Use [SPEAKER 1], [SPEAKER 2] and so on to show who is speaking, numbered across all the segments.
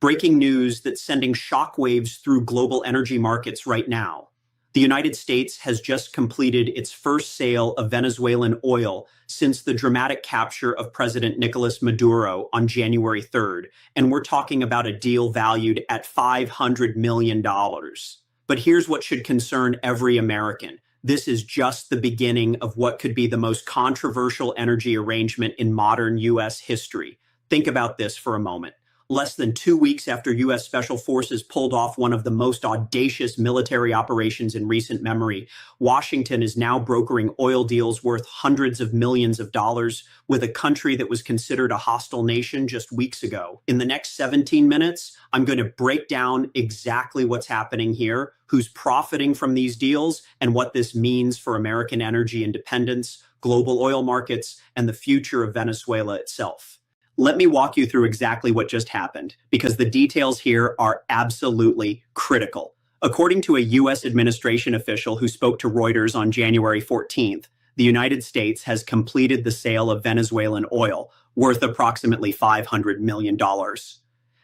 [SPEAKER 1] Breaking news that's sending shockwaves through global energy markets right now. The United States has just completed its first sale of Venezuelan oil since the dramatic capture of President Nicolás Maduro on January 3rd, and we're talking about a deal valued at $500 million. But here's what should concern every American. This is just the beginning of what could be the most controversial energy arrangement in modern U.S. history. Think about this for a moment. Less than 2 weeks after U.S. Special Forces pulled off one of the most audacious military operations in recent memory, Washington is now brokering oil deals worth hundreds of millions of dollars with a country that was considered a hostile nation just weeks ago. In the next 17 minutes, I'm going to break down exactly what's happening here, who's profiting from these deals, and what this means for American energy independence, global oil markets, and the future of Venezuela itself. Let me walk you through exactly what just happened, because the details here are absolutely critical. According to a U.S. administration official who spoke to Reuters on January 14th, the United States has completed the sale of Venezuelan oil, worth approximately $500 million.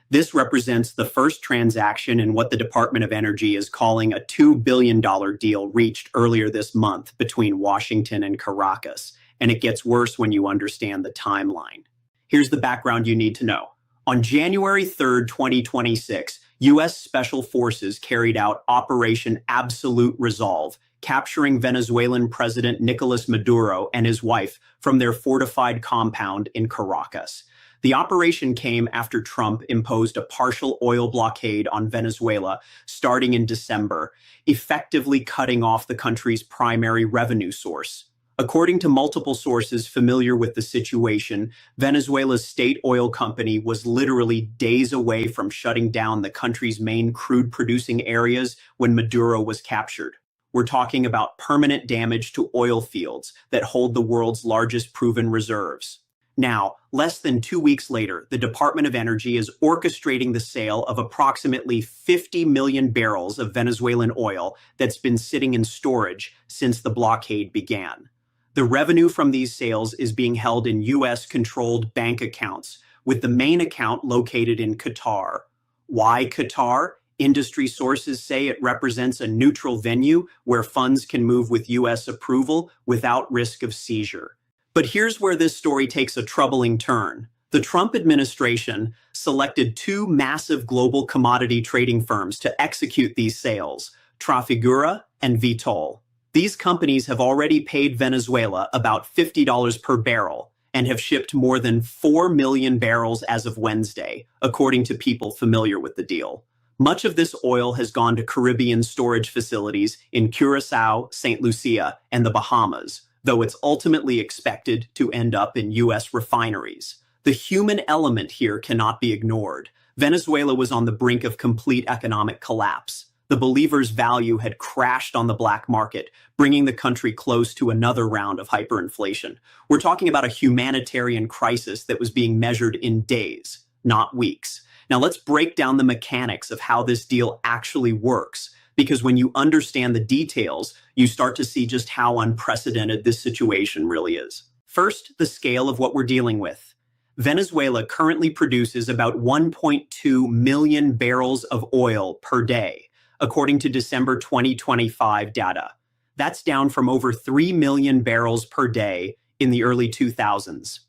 [SPEAKER 1] This represents the first transaction in what the Department of Energy is calling a $2 billion deal reached earlier this month between Washington and Caracas, and it gets worse when you understand the timeline. Here's the background you need to know. On January 3rd, 2026, U.S. Special Forces carried out Operation Absolute Resolve, capturing Venezuelan President Nicolás Maduro and his wife from their fortified compound in Caracas. The operation came after Trump imposed a partial oil blockade on Venezuela starting in December, effectively cutting off the country's primary revenue source. According to multiple sources familiar with the situation, Venezuela's state oil company was literally days away from shutting down the country's main crude-producing areas when Maduro was captured. We're talking about permanent damage to oil fields that hold the world's largest proven reserves. Now, less than 2 weeks later, the Department of Energy is orchestrating the sale of approximately 50 million barrels of Venezuelan oil that's been sitting in storage since the blockade began. The revenue from these sales is being held in U.S.-controlled bank accounts, with the main account located in Qatar. Why Qatar? Industry sources say it represents a neutral venue where funds can move with U.S. approval without risk of seizure. But here's where this story takes a troubling turn. The Trump administration selected two massive global commodity trading firms to execute these sales, Trafigura and Vitol. These companies have already paid Venezuela about $50 per barrel and have shipped more than 4 million barrels as of Wednesday, according to people familiar with the deal. Much of this oil has gone to Caribbean storage facilities in Curacao, St. Lucia, and the Bahamas, though it's ultimately expected to end up in U.S. refineries. The human element here cannot be ignored. Venezuela was on the brink of complete economic collapse. The believer's value had crashed on the black market, bringing the country close to another round of hyperinflation. We're talking about a humanitarian crisis that was being measured in days, not weeks. Now let's break down the mechanics of how this deal actually works, because when you understand the details, you start to see just how unprecedented this situation really is. First, the scale of what we're dealing with. Venezuela currently produces about 1.2 million barrels of oil per day, according to December 2025 data. That's down from over 3 million barrels per day in the early 2000s.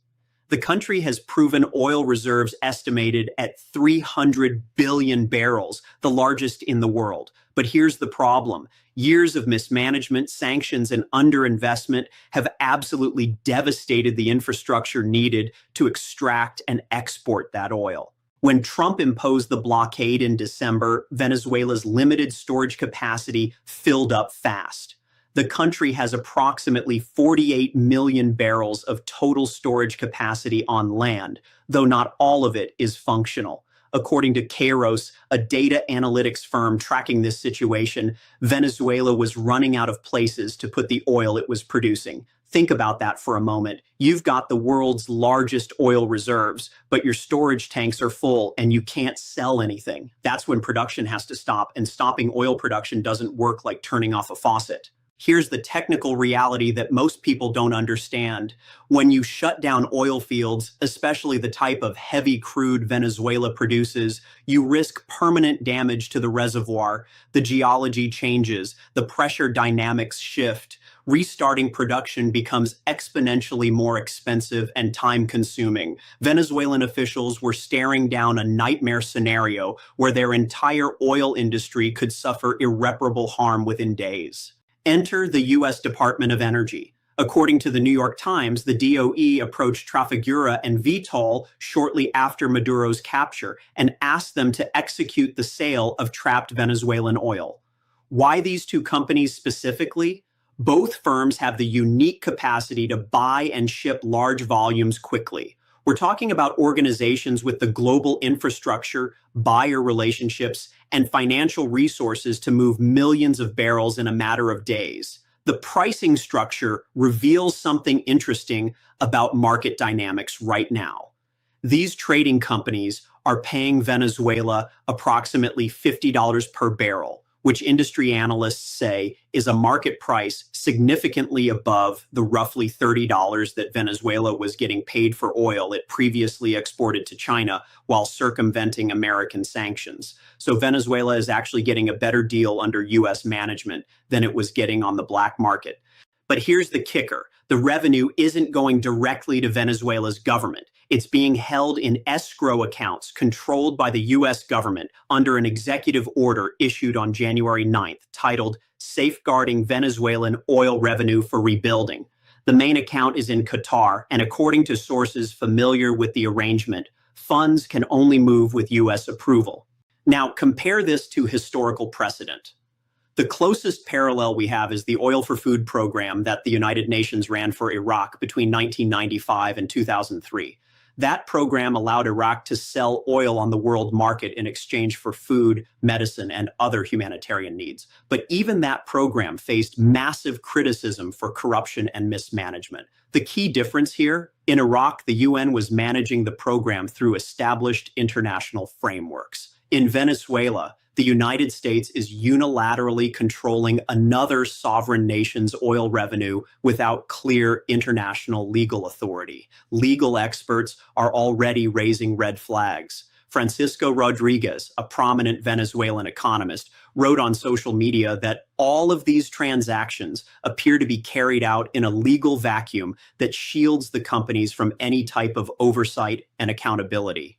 [SPEAKER 1] The country has proven oil reserves estimated at 300 billion barrels, the largest in the world. But here's the problem. Years of mismanagement, sanctions, and underinvestment have absolutely devastated the infrastructure needed to extract and export that oil. When Trump imposed the blockade in December, Venezuela's limited storage capacity filled up fast. The country has approximately 48 million barrels of total storage capacity on land, though not all of it is functional. According to Kairos, a data analytics firm tracking this situation, Venezuela was running out of places to put the oil it was producing. Think about that for a moment. You've got the world's largest oil reserves, but your storage tanks are full and you can't sell anything. That's when production has to stop, and stopping oil production doesn't work like turning off a faucet. Here's the technical reality that most people don't understand. When you shut down oil fields, especially the type of heavy crude Venezuela produces, you risk permanent damage to the reservoir. The geology changes, the pressure dynamics shift. Restarting production becomes exponentially more expensive and time-consuming. Venezuelan officials were staring down a nightmare scenario where their entire oil industry could suffer irreparable harm within days. Enter the U.S. Department of Energy. According to the New York Times, the DOE approached Trafigura and Vitol shortly after Maduro's capture and asked them to execute the sale of trapped Venezuelan oil. Why these two companies specifically? Both firms have the unique capacity to buy and ship large volumes quickly. We're talking about organizations with the global infrastructure, buyer relationships, and financial resources to move millions of barrels in a matter of days. The pricing structure reveals something interesting about market dynamics right now. These trading companies are paying Venezuela approximately $50 per barrel, which industry analysts say is a market price significantly above the roughly $30 that Venezuela was getting paid for oil it previously exported to China while circumventing American sanctions. So Venezuela is actually getting a better deal under U.S. management than it was getting on the black market. But here's the kicker. The revenue isn't going directly to Venezuela's government. It's being held in escrow accounts controlled by the U.S. government under an executive order issued on January 9th, titled Safeguarding Venezuelan Oil Revenue for Rebuilding. The main account is in Qatar, and according to sources familiar with the arrangement, funds can only move with U.S. approval. Now, compare this to historical precedent. The closest parallel we have is the Oil for Food program that the United Nations ran for Iraq between 1995 and 2003. That program allowed Iraq to sell oil on the world market in exchange for food, medicine, and other humanitarian needs. But even that program faced massive criticism for corruption and mismanagement. The key difference here, in Iraq, the UN was managing the program through established international frameworks. In Venezuela, the United States is unilaterally controlling another sovereign nation's oil revenue without clear international legal authority. Legal experts are already raising red flags. Francisco Rodriguez, a prominent Venezuelan economist, wrote on social media that all of these transactions appear to be carried out in a legal vacuum that shields the companies from any type of oversight and accountability.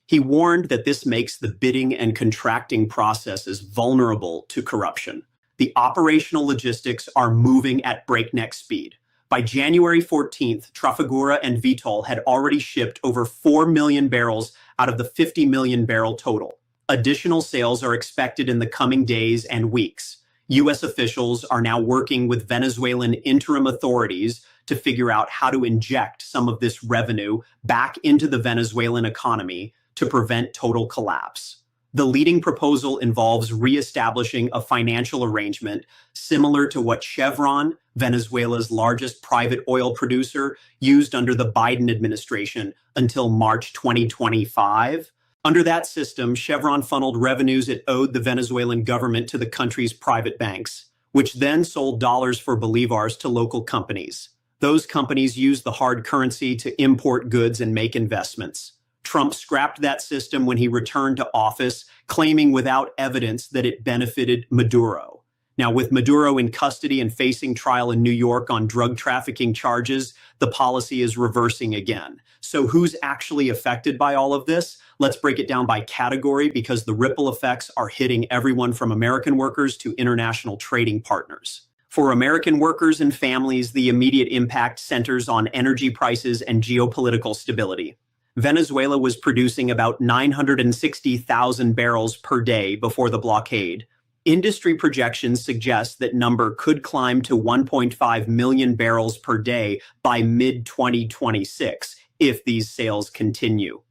[SPEAKER 1] He warned that this makes the bidding and contracting processes vulnerable to corruption. The operational logistics are moving at breakneck speed. By January 14th, Trafigura and Vitol had already shipped over 4 million barrels out of the 50 million barrel total. Additional sales are expected in the coming days and weeks. U.S. officials are now working with Venezuelan interim authorities to figure out how to inject some of this revenue back into the Venezuelan economy to prevent total collapse. The leading proposal involves reestablishing a financial arrangement similar to what Chevron, Venezuela's largest private oil producer, used under the Biden administration until March 2025. Under that system, Chevron funneled revenues it owed the Venezuelan government to the country's private banks, which then sold dollars for bolivars to local companies. Those companies used the hard currency to import goods and make investments. Trump scrapped that system when he returned to office, claiming without evidence that it benefited Maduro. Now, with Maduro in custody and facing trial in New York on drug trafficking charges, the policy is reversing again. So who's actually affected by all of this? Let's break it down by category because the ripple effects are hitting everyone from American workers to international trading partners. For American workers and families, the immediate impact centers on energy prices and geopolitical stability. Venezuela was producing about 960,000 barrels per day before the blockade. Industry projections suggest that number could climb to 1.5 million barrels per day by mid-2026 if these sales continue.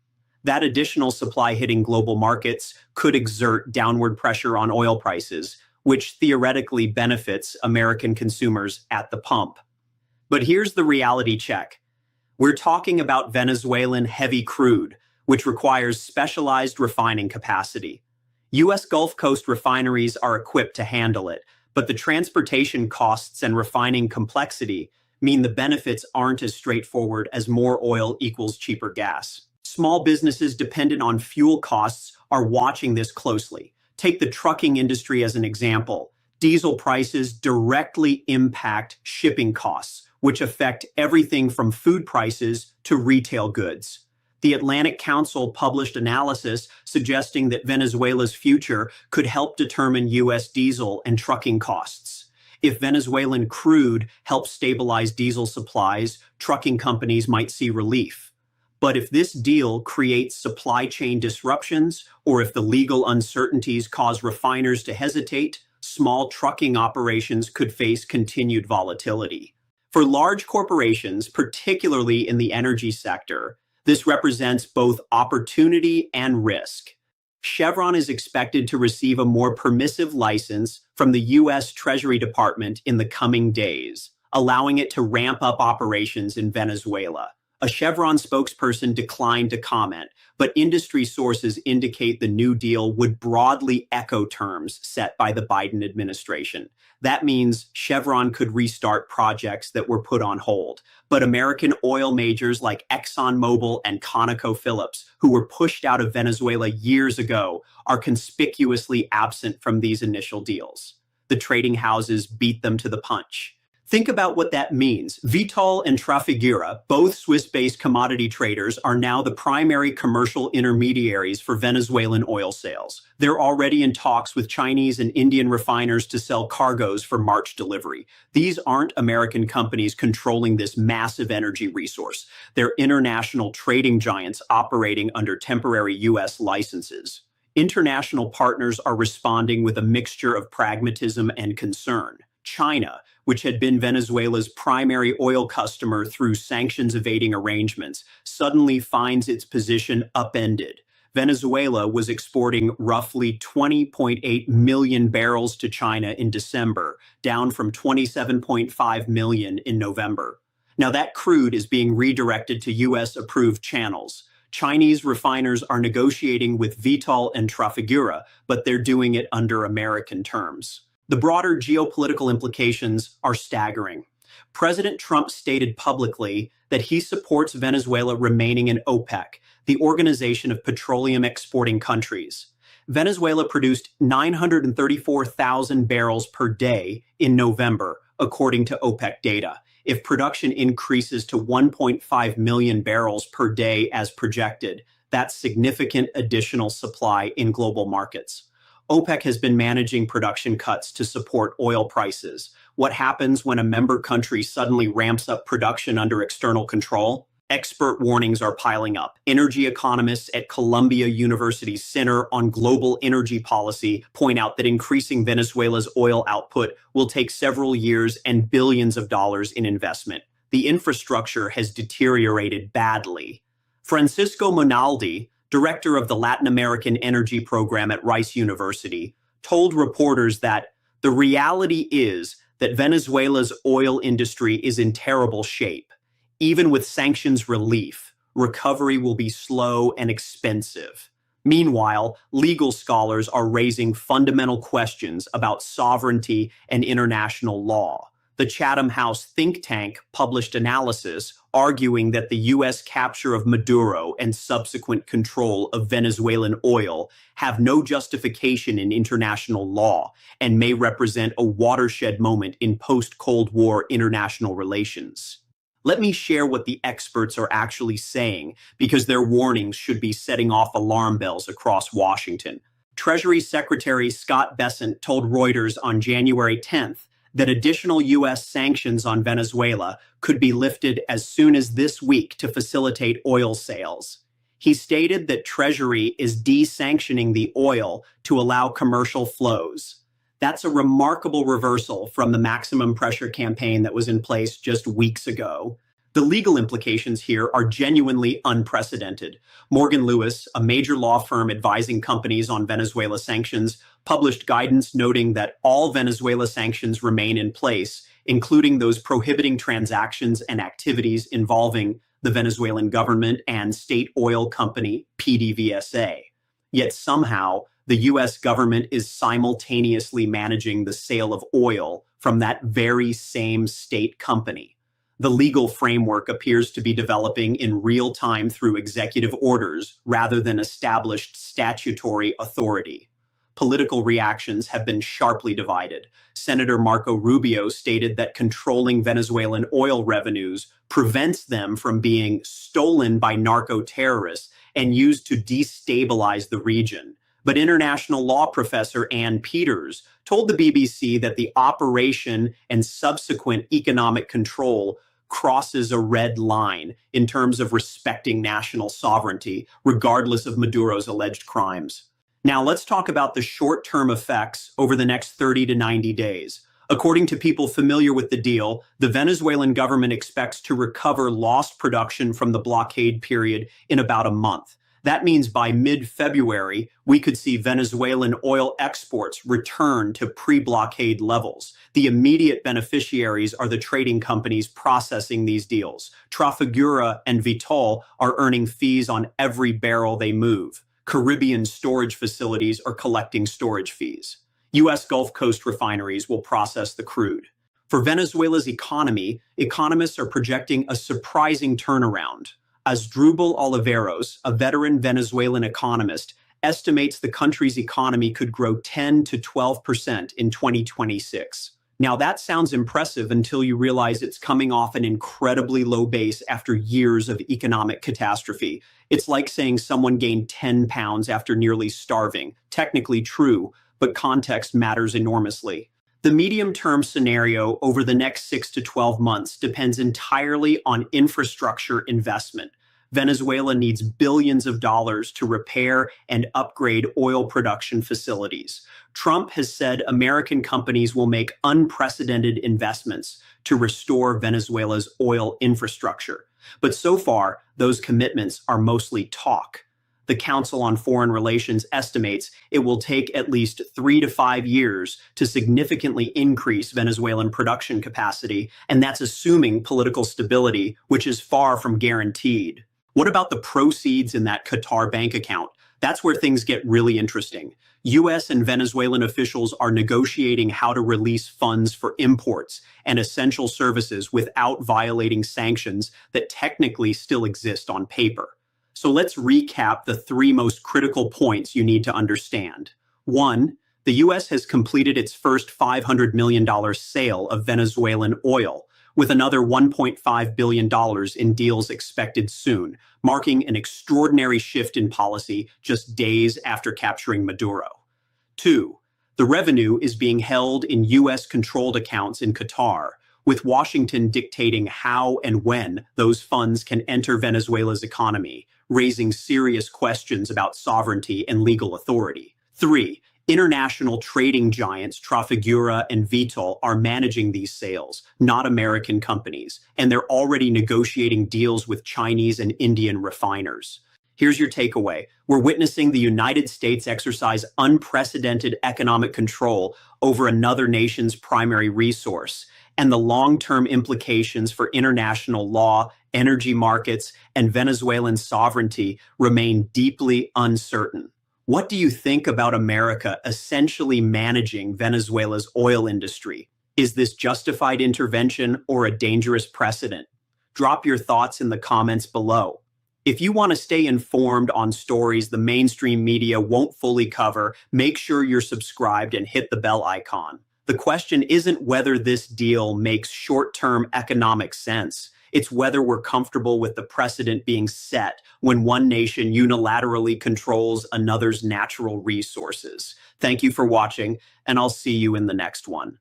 [SPEAKER 1] That additional supply hitting global markets could exert downward pressure on oil prices, which theoretically benefits American consumers at the pump. But here's the reality check. We're talking about Venezuelan heavy crude, which requires specialized refining capacity. U.S. Gulf Coast refineries are equipped to handle it, But the transportation costs and refining complexity mean the benefits aren't as straightforward as more oil equals cheaper gas. Small businesses dependent on fuel costs are watching this closely. Take the trucking industry as an example. Diesel prices directly impact shipping costs, which affect everything from food prices to retail goods. The Atlantic Council published analysis suggesting that Venezuela's future could help determine U.S. diesel and trucking costs. If Venezuelan crude helps stabilize diesel supplies, trucking companies might see relief. But if this deal creates supply chain disruptions, or if the legal uncertainties cause refiners to hesitate, small trucking operations could face continued volatility. For large corporations, particularly in the energy sector, this represents both opportunity and risk. Chevron is expected to receive a more permissive license from the U.S. Treasury Department in the coming days, allowing it to ramp up operations in Venezuela. A Chevron spokesperson declined to comment, but industry sources indicate the new deal would broadly echo terms set by the Biden administration. That means Chevron could restart projects that were put on hold. But American oil majors like ExxonMobil and ConocoPhillips, who were pushed out of Venezuela years ago, are conspicuously absent from these initial deals. The trading houses beat them to the punch. Think about what that means. Vitol and Trafigura, both Swiss-based commodity traders, are now the primary commercial intermediaries for Venezuelan oil sales. They're already in talks with Chinese and Indian refiners to sell cargoes for March delivery. These aren't American companies controlling this massive energy resource. They're international trading giants operating under temporary U.S. licenses. International partners are responding with a mixture of pragmatism and concern. China, which had been Venezuela's primary oil customer through sanctions-evading arrangements, suddenly finds its position upended. Venezuela was exporting roughly 20.8 million barrels to China in December, down from 27.5 million in November. Now that crude is being redirected to U.S.-approved channels. Chinese refiners are negotiating with Vitol and Trafigura, but they're doing it under American terms. The broader geopolitical implications are staggering. President Trump stated publicly that he supports Venezuela remaining in OPEC, the Organization of Petroleum Exporting Countries. Venezuela produced 934,000 barrels per day in November, according to OPEC data. If production increases to 1.5 million barrels per day as projected, that's significant additional supply in global markets. OPEC has been managing production cuts to support oil prices. What happens when a member country suddenly ramps up production under external control? Expert warnings are piling up. Energy economists at Columbia University's Center on Global Energy Policy point out that increasing Venezuela's oil output will take several years and billions of dollars in investment. The infrastructure has deteriorated badly. Francisco Monaldi, director of the Latin American Energy Program at Rice University, told reporters that the reality is that Venezuela's oil industry is in terrible shape. Even with sanctions relief, recovery will be slow and expensive. Meanwhile, legal scholars are raising fundamental questions about sovereignty and international law. The Chatham House think tank published analysis arguing that the U.S. capture of Maduro and subsequent control of Venezuelan oil have no justification in international law and may represent a watershed moment in post-Cold War international relations. Let me share what the experts are actually saying, because their warnings should be setting off alarm bells across Washington. Treasury Secretary Scott Bessent told Reuters on January 10th that additional U.S. sanctions on Venezuela could be lifted as soon as this week to facilitate oil sales. He stated that Treasury is desanctioning the oil to allow commercial flows. That's a remarkable reversal from the maximum pressure campaign that was in place just weeks ago. The legal implications here are genuinely unprecedented. Morgan Lewis, a major law firm advising companies on Venezuela sanctions, published guidance noting that all Venezuela sanctions remain in place, including those prohibiting transactions and activities involving the Venezuelan government and state oil company PDVSA. Yet somehow, the US government is simultaneously managing the sale of oil from that very same state company. The legal framework appears to be developing in real time through executive orders rather than established statutory authority. Political reactions have been sharply divided. Senator Marco Rubio stated that controlling Venezuelan oil revenues prevents them from being stolen by narco-terrorists and used to destabilize the region. But international law professor Ann Peters told the BBC that the operation and subsequent economic control crosses a red line in terms of respecting national sovereignty, regardless of Maduro's alleged crimes. Now, let's talk about the short-term effects over the next 30 to 90 days. According to people familiar with the deal, the Venezuelan government expects to recover lost production from the blockade period in about a month. That means by mid-February, we could see Venezuelan oil exports return to pre-blockade levels. The immediate beneficiaries are the trading companies processing these deals. Trafigura and Vitol are earning fees on every barrel they move. Caribbean storage facilities are collecting storage fees. U.S. Gulf Coast refineries will process the crude. For Venezuela's economy, economists are projecting a surprising turnaround. Asdrubal Oliveros, a veteran Venezuelan economist, estimates the country's economy could grow 10 to 12% in 2026. Now, that sounds impressive until you realize it's coming off an incredibly low base after years of economic catastrophe. It's like saying someone gained 10 pounds after nearly starving. Technically true, but context matters enormously. The medium-term scenario over the next 6 to 12 months depends entirely on infrastructure investment. Venezuela needs billions of dollars to repair and upgrade oil production facilities. Trump has said American companies will make unprecedented investments to restore Venezuela's oil infrastructure. But so far, those commitments are mostly talk. The Council on Foreign Relations estimates it will take at least 3 to 5 years to significantly increase Venezuelan production capacity, and that's assuming political stability, which is far from guaranteed. What about the proceeds in that Qatar bank account? That's where things get really interesting. U.S. and Venezuelan officials are negotiating how to release funds for imports and essential services without violating sanctions that technically still exist on paper. So let's recap the 3 most critical points you need to understand. 1, the U.S. has completed its first $500 million sale of Venezuelan oil, with another $1.5 billion in deals expected soon, marking an extraordinary shift in policy just days after capturing Maduro. 2, the revenue is being held in U.S.-controlled accounts in Qatar, with Washington dictating how and when those funds can enter Venezuela's economy, raising serious questions about sovereignty and legal authority. 3, international trading giants Trafigura and Vitol are managing these sales, not American companies, and they're already negotiating deals with Chinese and Indian refiners. Here's your takeaway. We're witnessing the United States exercise unprecedented economic control over another nation's primary resource, and the long-term implications for international law, energy markets, and Venezuelan sovereignty remain deeply uncertain. What do you think about America essentially managing Venezuela's oil industry? Is this justified intervention or a dangerous precedent? Drop your thoughts in the comments below. If you want to stay informed on stories the mainstream media won't fully cover, make sure you're subscribed and hit the bell icon. The question isn't whether this deal makes short-term economic sense. It's whether we're comfortable with the precedent being set when one nation unilaterally controls another's natural resources. Thank you for watching, and I'll see you in the next one.